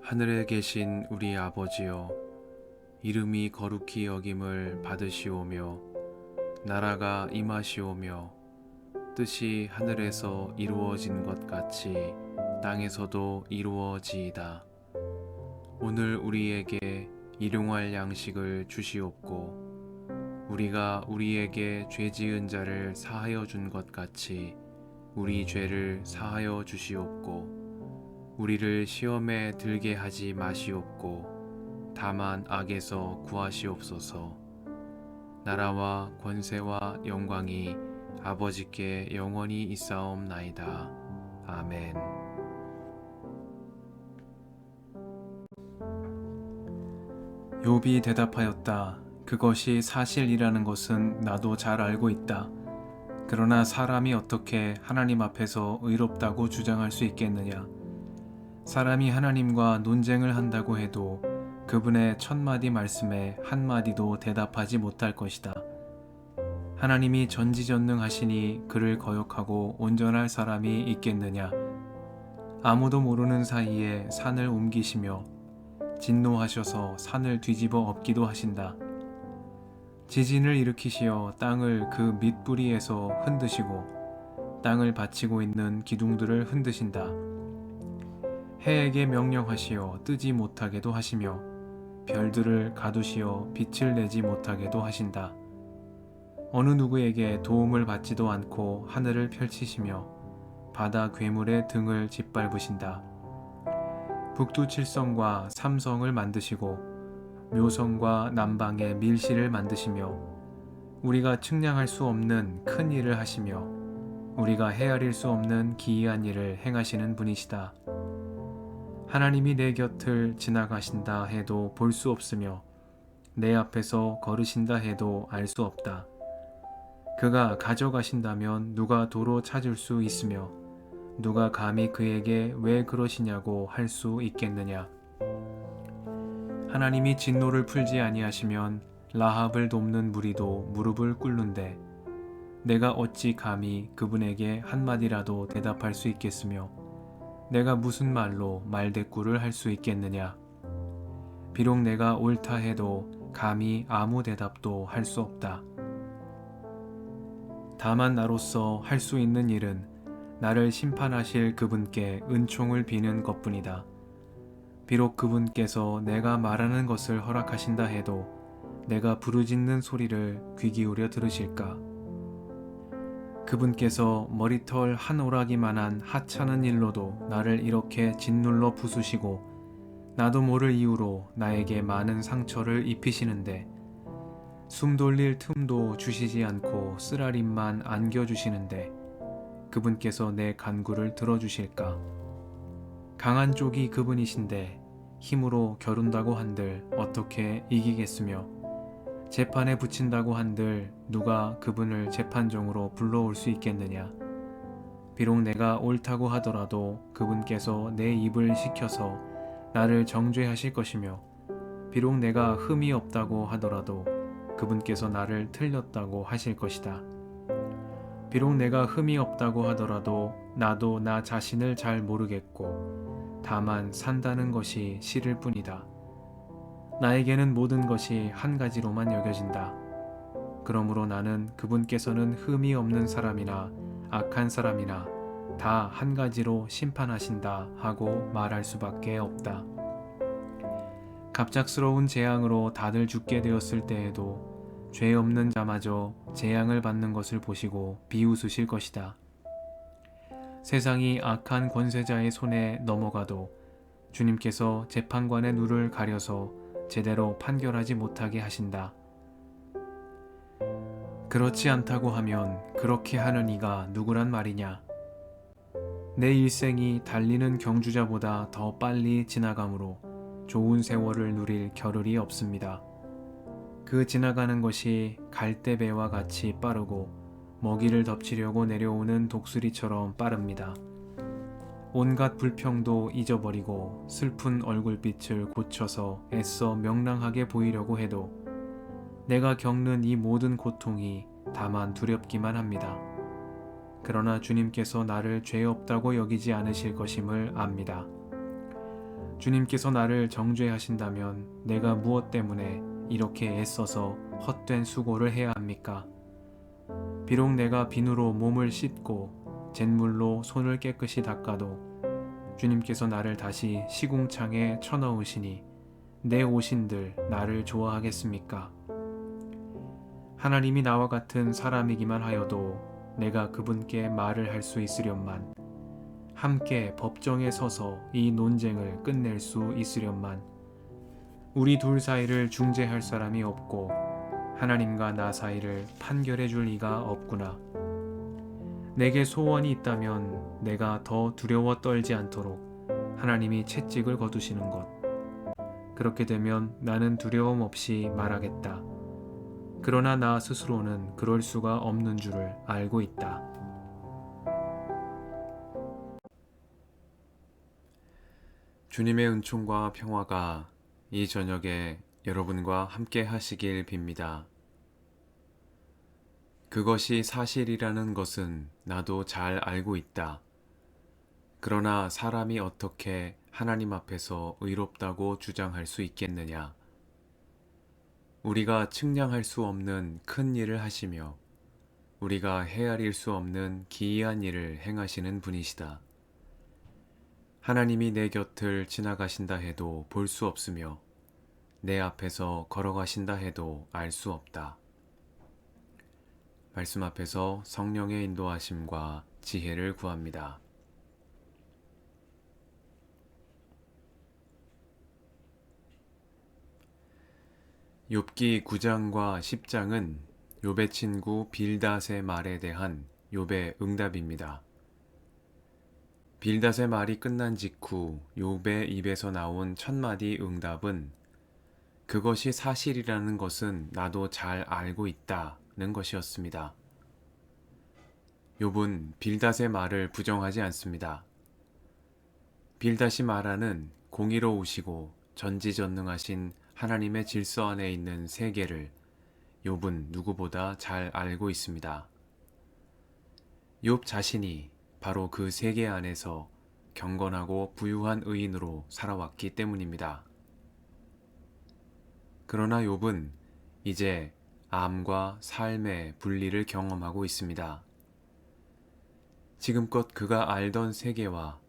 하늘에 계신 우리 아버지여, 이름이 거룩히 여김을 받으시오며 나라가 임하시오며 뜻이 하늘에서 이루어진 것 같이 땅에서도 이루어지이다. 오늘 우리에게 일용할 양식을 주시옵고 우리가 우리에게 죄 지은 자를 사하여 준 것 같이 우리 죄를 사하여 주시옵고 우리를 시험에 들게 하지 마시옵고 다만 악에서 구하시옵소서. 나라와 권세와 영광이 아버지께 영원히 있사옵나이다. 아멘. 욥이 대답하였다. 그것이 사실이라는 것은 나도 잘 알고 있다. 그러나 사람이 어떻게 하나님 앞에서 의롭다고 주장할 수 있겠느냐? 사람이 하나님과 논쟁을 한다고 해도 그분의 1000마디 말씀에 한마디도 대답하지 못할 것이다. 하나님이 전지전능하시니 그를 거역하고 온전할 사람이 있겠느냐? 아무도 모르는 사이에 산을 옮기시며 진노하셔서 산을 뒤집어 엎기도 하신다. 지진을 일으키시어 땅을 그 밑뿌리에서 흔드시고 땅을 받치고 있는 기둥들을 흔드신다. 해에게 명령하시어 뜨지 못하게도 하시며 별들을 가두시어 빛을 내지 못하게도 하신다. 어느 누구에게 도움을 받지도 않고 하늘을 펼치시며 바다 괴물의 등을 짓밟으신다. 북두칠성과 삼성을 만드시고 묘성과 남방의 밀실을 만드시며 우리가 측량할 수 없는 큰 일을 하시며 우리가 헤아릴 수 없는 기이한 일을 행하시는 분이시다. 하나님이 내 곁을 지나가신다 해도 볼 수 없으며 내 앞에서 걸으신다 해도 알 수 없다. 그가 가져가신다면 누가 도로 찾을 수 있으며 누가 감히 그에게 왜 그러시냐고 할 수 있겠느냐. 하나님이 진노를 풀지 아니하시면 라합을 돕는 무리도 무릎을 꿇는데 내가 어찌 감히 그분에게 한마디라도 대답할 수 있겠으며 내가 무슨 말로 말대꾸를 할 수 있겠느냐. 비록 내가 옳다 해도 감히 아무 대답도 할 수 없다. 다만 나로서 할 수 있는 일은 나를 심판하실 그분께 은총을 비는 것뿐이다. 비록 그분께서 내가 말하는 것을 허락하신다 해도 내가 부르짖는 소리를 귀 기울여 들으실까? 그분께서 머리털 한 오라기만한 하찮은 일로도 나를 이렇게 짓눌러 부수시고 나도 모를 이유로 나에게 많은 상처를 입히시는데 숨 돌릴 틈도 주시지 않고 쓰라림만 안겨주시는데 그분께서 내 간구를 들어주실까? 강한 쪽이 그분이신데 힘으로 겨룬다고 한들 어떻게 이기겠으며 재판에 붙인다고 한들 누가 그분을 재판정으로 불러올 수 있겠느냐. 비록 내가 옳다고 하더라도 그분께서 내 입을 식혀서 나를 정죄하실 것이며 비록 내가 흠이 없다고 하더라도 그분께서 나를 틀렸다고 하실 것이다. 비록 내가 흠이 없다고 하더라도 나도 나 자신을 잘 모르겠고 다만 산다는 것이 싫을 뿐이다. 나에게는 모든 것이 한 가지로만 여겨진다. 그러므로 나는 그분께서는 흠이 없는 사람이나 악한 사람이나 다 한 가지로 심판하신다 하고 말할 수밖에 없다. 갑작스러운 재앙으로 다들 죽게 되었을 때에도 죄 없는 자마저 재앙을 받는 것을 보시고 비웃으실 것이다. 세상이 악한 권세자의 손에 넘어가도 주님께서 재판관의 눈을 가려서 제대로 판결하지 못하게 하신다. 그렇지 않다고 하면 그렇게 하는 이가 누구란 말이냐? 내 일생이 달리는 경주자보다 더 빨리 지나가므로 좋은 세월을 누릴 겨를이 없습니다. 그 지나가는 것이 갈대배와 같이 빠르고 먹이를 덮치려고 내려오는 독수리처럼 빠릅니다. 온갖 불평도 잊어버리고 슬픈 얼굴빛을 고쳐서 애써 명랑하게 보이려고 해도 내가 겪는 이 모든 고통이 다만 두렵기만 합니다. 그러나 주님께서 나를 죄 없다고 여기지 않으실 것임을 압니다. 주님께서 나를 정죄하신다면 내가 무엇 때문에 이렇게 애써서 헛된 수고를 해야 합니까? 비록 내가 비누로 몸을 씻고 잿물로 손을 깨끗이 닦아도 주님께서 나를 다시 시궁창에 쳐넣으시니 내 오신들 나를 좋아하겠습니까? 하나님이 나와 같은 사람이기만 하여도 내가 그분께 말을 할 수 있으련만, 함께 법정에 서서 이 논쟁을 끝낼 수 있으련만, 우리 둘 사이를 중재할 사람이 없고 하나님과 나 사이를 판결해 줄 리가 없구나. 내게 소원이 있다면 내가 더 두려워 떨지 않도록 하나님이 채찍을 거두시는 것. 그렇게 되면 나는 두려움 없이 말하겠다. 그러나 나 스스로는 그럴 수가 없는 줄을 알고 있다. 주님의 은총과 평화가 이 저녁에 여러분과 함께 하시길 빕니다. 그것이 사실이라는 것은 나도 잘 알고 있다. 그러나 사람이 어떻게 하나님 앞에서 의롭다고 주장할 수 있겠느냐? 우리가 측량할 수 없는 큰 일을 하시며 우리가 헤아릴 수 없는 기이한 일을 행하시는 분이시다. 하나님이 내 곁을 지나가신다 해도 볼 수 없으며 내 앞에서 걸어가신다 해도 알 수 없다. 말씀 앞에서 성령의 인도하심과 지혜를 구합니다. 욥기 9장과 10장은 욥의 친구 빌닷의 말에 대한 욥의 응답입니다. 빌닷의 말이 끝난 직후 욥의 입에서 나온 첫 마디 응답은 그것이 사실이라는 것은 나도 잘 알고 있다는 것이었습니다. 욥은 빌닷의 말을 부정하지 않습니다. 빌닷이 말하는 공의로우시고 전지전능하신 하나님의 질서 안에 있는 세계를 욥은 누구보다 잘 알고 있습니다. 욥 자신이 바로 그 세계 안에서 경건하고 부유한 의인으로 살아왔기 때문입니다. 그러나 욥은 이제 암과 삶의 분리를 경험하고 있습니다. 지금껏 그가 알던 세계와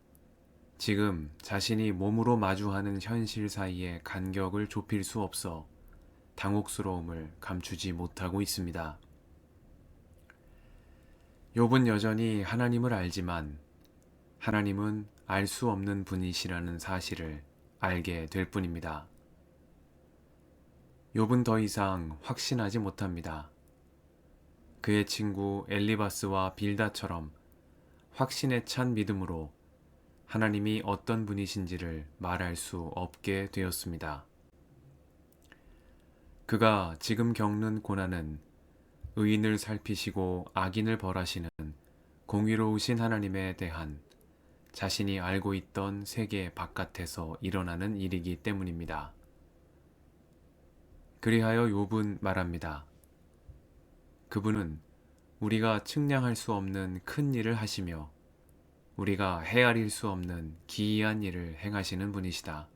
지금 자신이 몸으로 마주하는 현실 사이의 간격을 좁힐 수 없어 당혹스러움을 감추지 못하고 있습니다. 욥은 여전히 하나님을 알지만 하나님은 알 수 없는 분이시라는 사실을 알게 될 뿐입니다. 욥은 더 이상 확신하지 못합니다. 그의 친구 엘리바스와 빌닷처럼 확신에 찬 믿음으로 하나님이 어떤 분이신지를 말할 수 없게 되었습니다. 그가 지금 겪는 고난은 의인을 살피시고 악인을 벌하시는 공의로우신 하나님에 대한 자신이 알고 있던 세계 바깥에서 일어나는 일이기 때문입니다. 그리하여 욥은 말합니다. 그분은 우리가 측량할 수 없는 큰 일을 하시며 우리가 헤아릴 수 없는 기이한 일을 행하시는 분이시다.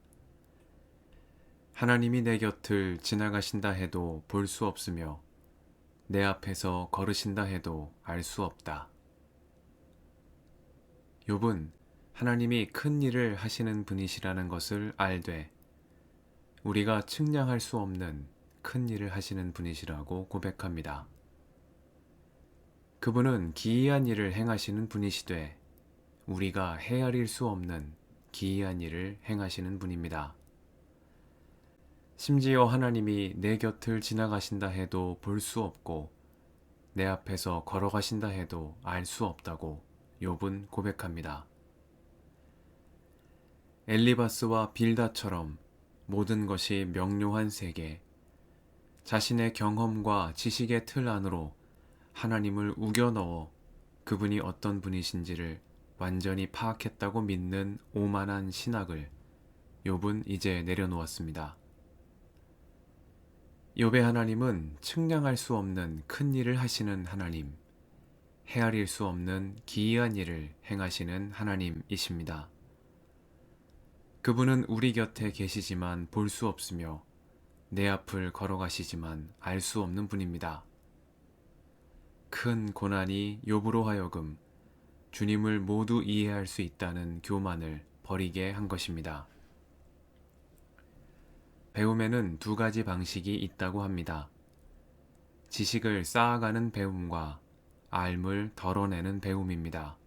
하나님이 내 곁을 지나가신다 해도 볼 수 없으며 내 앞에서 걸으신다 해도 알 수 없다. 욥은 하나님이 큰 일을 하시는 분이시라는 것을 알되 우리가 측량할 수 없는 큰 일을 하시는 분이시라고 고백합니다. 그분은 기이한 일을 행하시는 분이시되 우리가 헤아릴 수 없는 기이한 일을 행하시는 분입니다. 심지어 하나님이 내 곁을 지나가신다 해도 볼 수 없고 내 앞에서 걸어가신다 해도 알 수 없다고 욥은 고백합니다. 엘리바스와 빌닷처럼 모든 것이 명료한 세계, 자신의 경험과 지식의 틀 안으로 하나님을 우겨 넣어 그분이 어떤 분이신지를 완전히 파악했다고 믿는 오만한 신학을 욥은 이제 내려놓았습니다. 욥의 하나님은 측량할 수 없는 큰 일을 하시는 하나님, 헤아릴 수 없는 기이한 일을 행하시는 하나님이십니다. 그분은 우리 곁에 계시지만 볼 수 없으며 내 앞을 걸어가시지만 알 수 없는 분입니다. 큰 고난이 욥으로 하여금 주님을 모두 이해할 수 있다는 교만을 버리게 한 것입니다. 배움에는 두 가지 방식이 있다고 합니다. 지식을 쌓아가는 배움과 알을 덜어내는 배움입니다.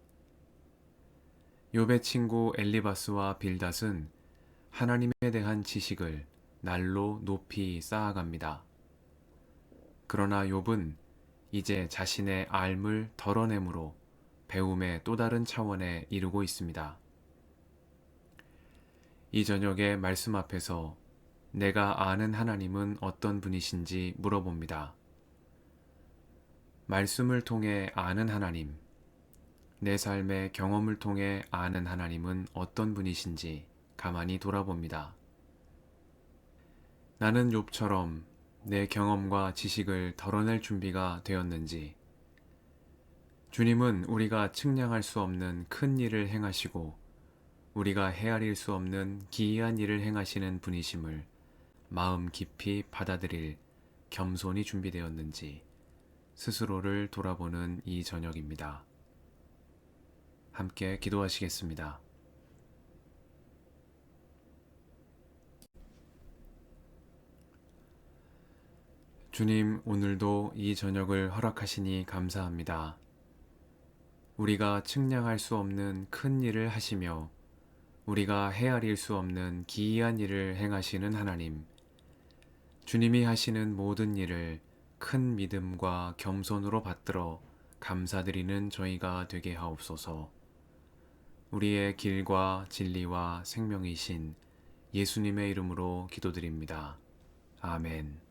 욥의 친구 엘리바스와 빌닷은 하나님에 대한 지식을 날로 높이 쌓아갑니다. 그러나 욥은 이제 자신의 알을 덜어내므로 배움의 또 다른 차원에 이르고 있습니다. 이 저녁에 말씀 앞에서 내가 아는 하나님은 어떤 분이신지 물어봅니다. 말씀을 통해 아는 하나님, 내 삶의 경험을 통해 아는 하나님은 어떤 분이신지 가만히 돌아봅니다. 나는 욥처럼 내 경험과 지식을 덜어낼 준비가 되었는지, 주님은 우리가 측량할 수 없는 큰 일을 행하시고 우리가 헤아릴 수 없는 기이한 일을 행하시는 분이심을 마음 깊이 받아들일 겸손이 준비되었는지 스스로를 돌아보는 이 저녁입니다. 함께 기도하시겠습니다. 주님, 오늘도 이 저녁을 허락하시니 감사합니다. 우리가 측량할 수 없는 큰 일을 하시며 우리가 헤아릴 수 없는 기이한 일을 행하시는 하나님, 주님이 하시는 모든 일을 큰 믿음과 겸손으로 받들어 감사드리는 저희가 되게 하옵소서. 우리의 길과 진리와 생명이신 예수님의 이름으로 기도드립니다. 아멘.